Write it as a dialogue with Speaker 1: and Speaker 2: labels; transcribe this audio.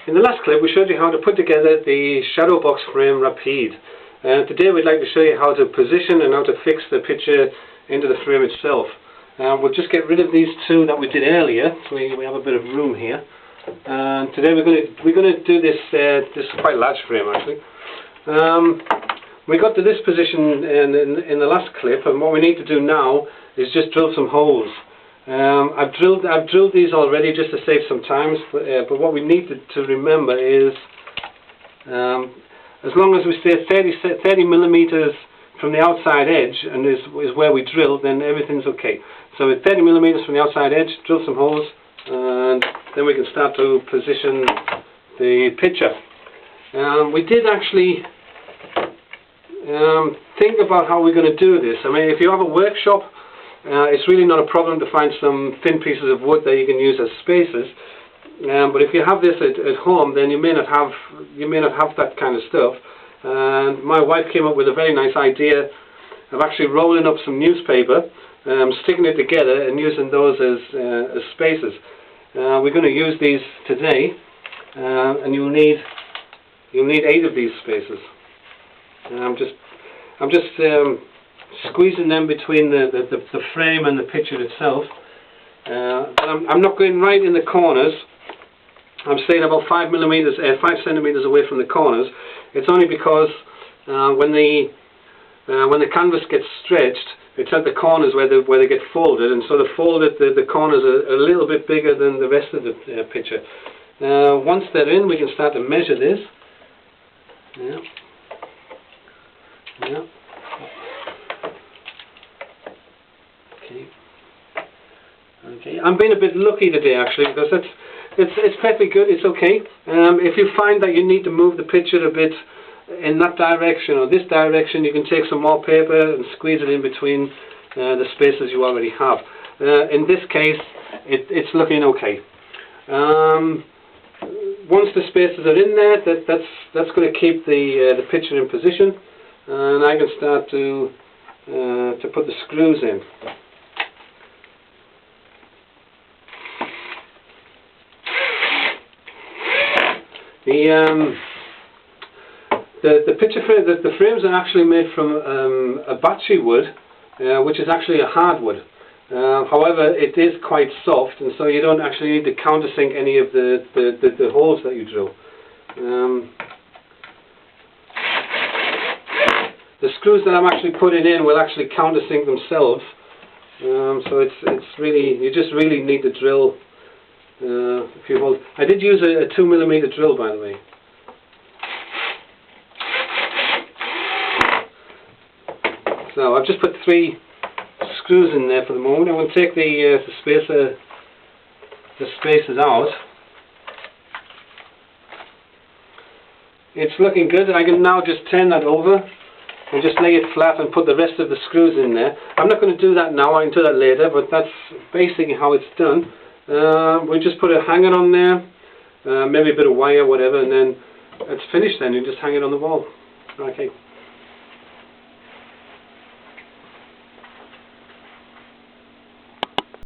Speaker 1: In the last clip we showed you how to put together the shadow box frame Rapide. Today we'd like to show you how to position and how to fix the picture into the frame itself. We'll just get rid of these two that we did earlier, so we have a bit of room here. And today we're going to do this quite large frame actually. We got to this position in the last clip, and what we need to do now is just drill some holes. I've drilled these already just to save some time, but what we need to remember is as long as we stay 30 millimeters from the outside edge and is where we drill, then everything's okay. So with 30 millimeters from the outside edge, drill some holes, and then we can start to position the picture. We did actually think about how we're going to do this. I mean, if you have a workshop, it's really not a problem to find some thin pieces of wood that you can use as spacers. But if you have this at home, then you may not have that kind of stuff. And my wife came up with a very nice idea of actually rolling up some newspaper, sticking it together, and using those as spacers. We're going to use these today, and you'll need 8 of these spacers. I'm just squeezing them between the frame and the picture itself. But I'm not going right in the corners. I'm staying about 5 centimeters away from the corners. It's only because when the canvas gets stretched, it's at the corners where they get folded, and so the corners are a little bit bigger than the rest of the picture. Once they're in, we can start to measure this. Yeah. Yeah. Okay. I'm being a bit lucky today actually, because it's perfectly good. It's okay. If you find that you need to move the picture a bit in that direction or this direction, you can take some more paper and squeeze it in between the spaces you already have. In this case, it's looking okay. Once the spaces are in there, that's going to keep the picture in position, and I can start to put the screws in. The picture frame, the frames are actually made from a battery wood, which is actually a hardwood. However, it is quite soft, and so you don't actually need to countersink any of the holes that you drill. The screws that I'm actually putting in will actually countersink themselves. So it's really, you just really need to drill a few holes. I did use a 2 millimeter drill, by the way. So I've just put 3 screws in there for the moment. I'm going to take the spacers out. It's looking good, and I can now just turn that over and just lay it flat and put the rest of the screws in there. I'm not going to do that now, I can do that later, but that's basically how it's done. We just put a hanger on there, maybe a bit of wire, whatever, and then it's finished then. You just hang it on the wall. Okay.